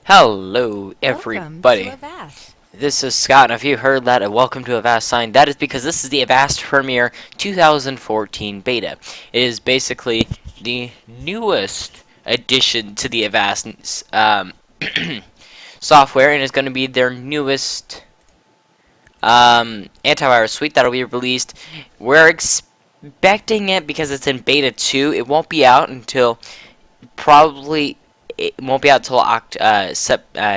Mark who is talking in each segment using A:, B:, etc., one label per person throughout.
A: Hello,
B: Welcome to
A: everybody.
B: Avast.
A: This is Scott, and if you heard that welcome to Avast sign, that is because this is the Avast Premiere 2014 beta. It is basically the newest addition to the Avast software, and is going to be their newest antivirus suite that'll be released. We're expecting it because it's in beta 2. It won't be out until probably it won't be out until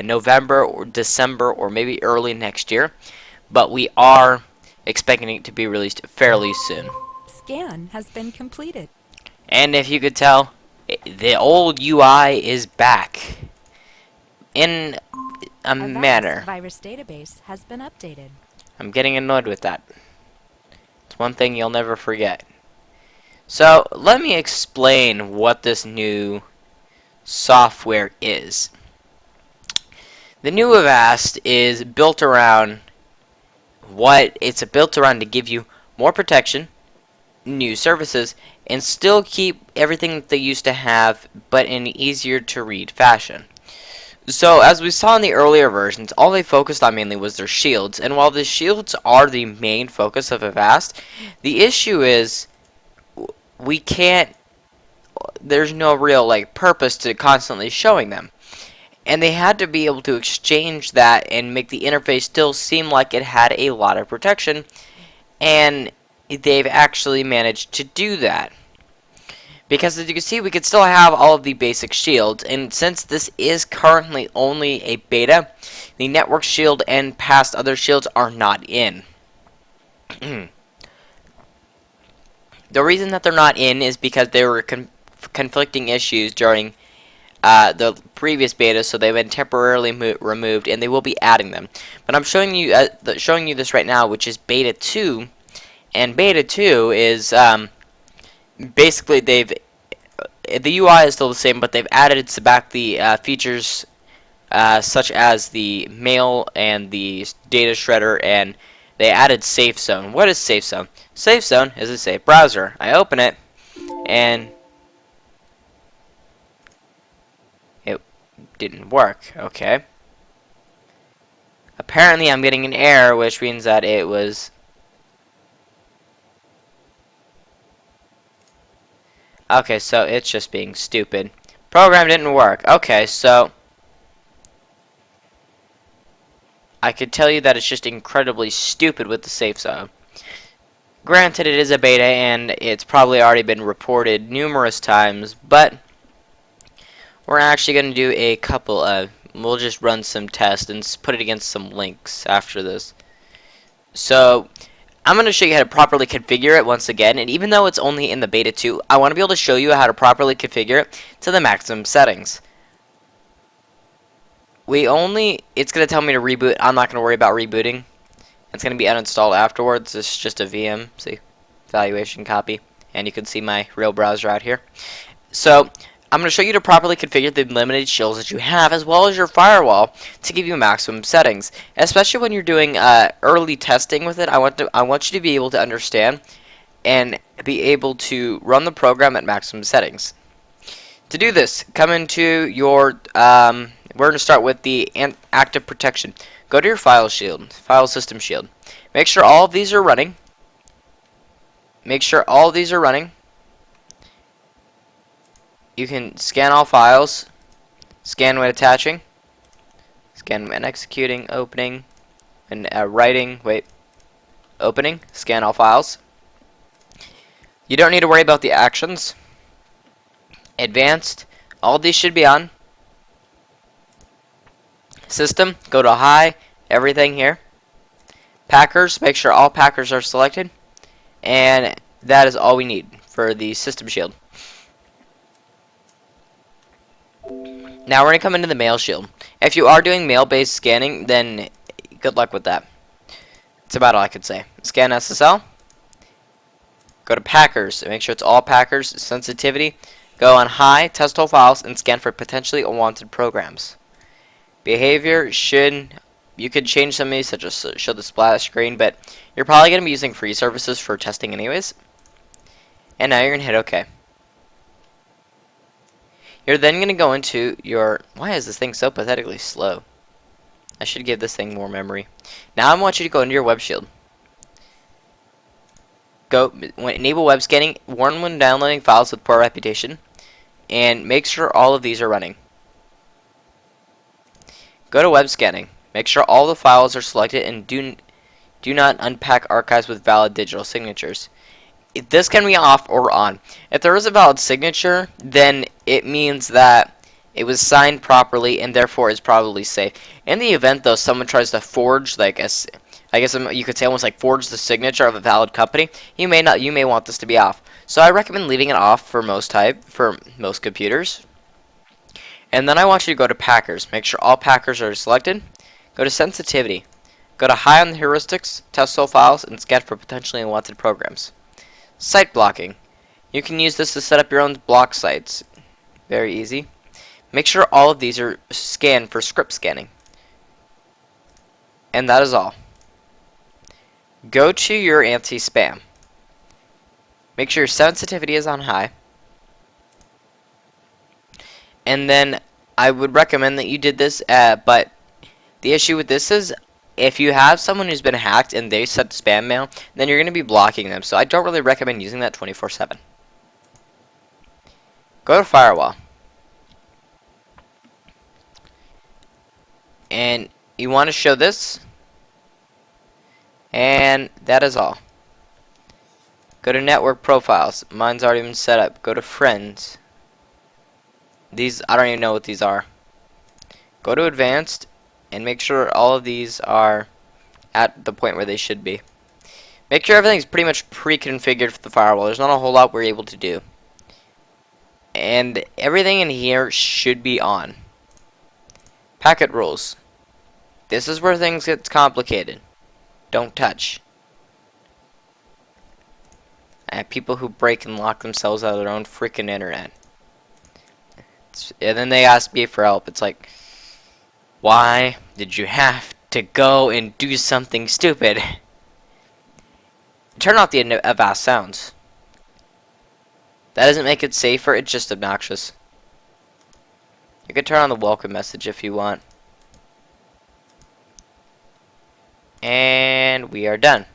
A: November or December or maybe early next year, but we are expecting it to be released fairly soon.
B: Scan has been completed.
A: And if you could tell, the old UI is back in a
B: Avast
A: manner.
B: virus database has been updated.
A: I'm getting annoyed with that. It's one thing you'll never forget. So let me explain what this new software is. The new Avast is built around built around to give you more protection, new services, and still keep everything that they used to have, but in an easier to read fashion. So, as we saw in the earlier versions, all they focused on mainly was their shields, and while the shields are the main focus of Avast, the issue is we can't, there's no real purpose to constantly showing them. And they had to be able to exchange that and make the interface still seem like it had a lot of protection, and they've actually managed to do that. Because as you can see, we could still have all of the basic shields, and since this is currently only a beta, the network shield and past other shields are not in. The reason that they're not in is because there were conflicting issues during the previous beta, so they've been temporarily removed, and they will be adding them. But I'm showing you this right now, which is beta 2, and beta 2 is basically the UI is still the same, but they've added back the features such as the mail and the data shredder, and they added safe zone. What is safe zone? Safe zone is a safe browser. I open it, and it didn't work. Okay. Apparently, I'm getting an error, which means that it was. Okay, so it's just being stupid. Program didn't work. Okay, so I could tell you that it's just incredibly stupid with the safe zone. Granted, it is a beta and it's probably already been reported numerous times, but we're actually going to do a couple of. We'll just run some tests and put it against some links after this. So, I'm going to show you how to properly configure it once again, and even though it's only in the beta 2, I want to be able to show you how to properly configure it to the maximum settings. It's going to tell me to reboot. I'm not going to worry about rebooting. It's going to be uninstalled afterwards. It's just a VM, see, evaluation copy, and you can see my real browser out here. So, I'm going to show you to properly configure the limited shields that you have, as well as your firewall, to give you maximum settings. Especially when you're doing early testing with it, I want you to be able to understand and be able to run the program at maximum settings. To do this, come into your. We're going to start with the active protection. Go to your file system shield. Make sure all of these are running. Make sure all of these are running. You can scan all files, scan when attaching, scan when executing, opening, and opening, scan all files. You don't need to worry about the actions. Advanced, all these should be on. System, go to high, everything here. Packers, make sure all packers are selected. And that is all we need for the system shield. Now we're going to come into the mail shield. If you are doing mail-based scanning, then good luck with that. That's about all I could say. Scan SSL. Go to Packers. Make sure it's all Packers. Sensitivity. Go on high, test all files, and scan for potentially unwanted programs. Behavior you could change some of these, such as show the splash screen, but you're probably going to be using free services for testing anyways. And now you're going to hit OK. You're then going to go into your... Why is this thing so pathetically slow? I should give this thing more memory. Now I want you to go into your web shield. Enable web scanning, warn when downloading files with poor reputation, and make sure all of these are running. Go to web scanning. Make sure all the files are selected and do not unpack archives with valid digital signatures. This can be off or on. If there is a valid signature, then it means that it was signed properly and therefore is probably safe. In the event, though, someone tries to forge, I guess you could say almost like forge the signature of a valid company, you may want this to be off. So I recommend leaving it off for most computers. And then I want you to go to Packers. Make sure all Packers are selected. Go to Sensitivity. Go to High on the Heuristics, Test all files, and scan for potentially unwanted programs. Site blocking. You can use this to set up your own block sites. Very easy. Make sure all of these are scanned for script scanning. And that is all. Go to your anti-spam. Make sure your sensitivity is on high. And then I would recommend that you did this, but the issue with this is if you have someone who's been hacked and they set spam mail, then you're going to be blocking them. So I don't really recommend using that 24/7. Go to Firewall. And you want to show this. And that is all. Go to Network Profiles. Mine's already been set up. Go to Friends. These, I don't even know what these are. Go to Advanced and make sure all of these are at the point where they should be. Make sure everything's pretty much pre-configured for the firewall. There's not a whole lot we're able to do. And everything in here should be on. Packet rules. This is where things get complicated. Don't touch. People who break and lock themselves out of their own freaking internet. And then they ask me for help. It's like, why did you have to go and do something stupid? Turn off the Avast sounds. That doesn't make it safer, it's just obnoxious. You can turn on the welcome message if you want. And we are done.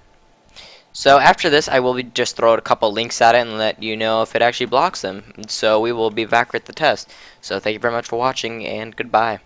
A: So after this, I will just throw a couple links at it and let you know if it actually blocks them. So we will be back with the test. So thank you very much for watching, and goodbye.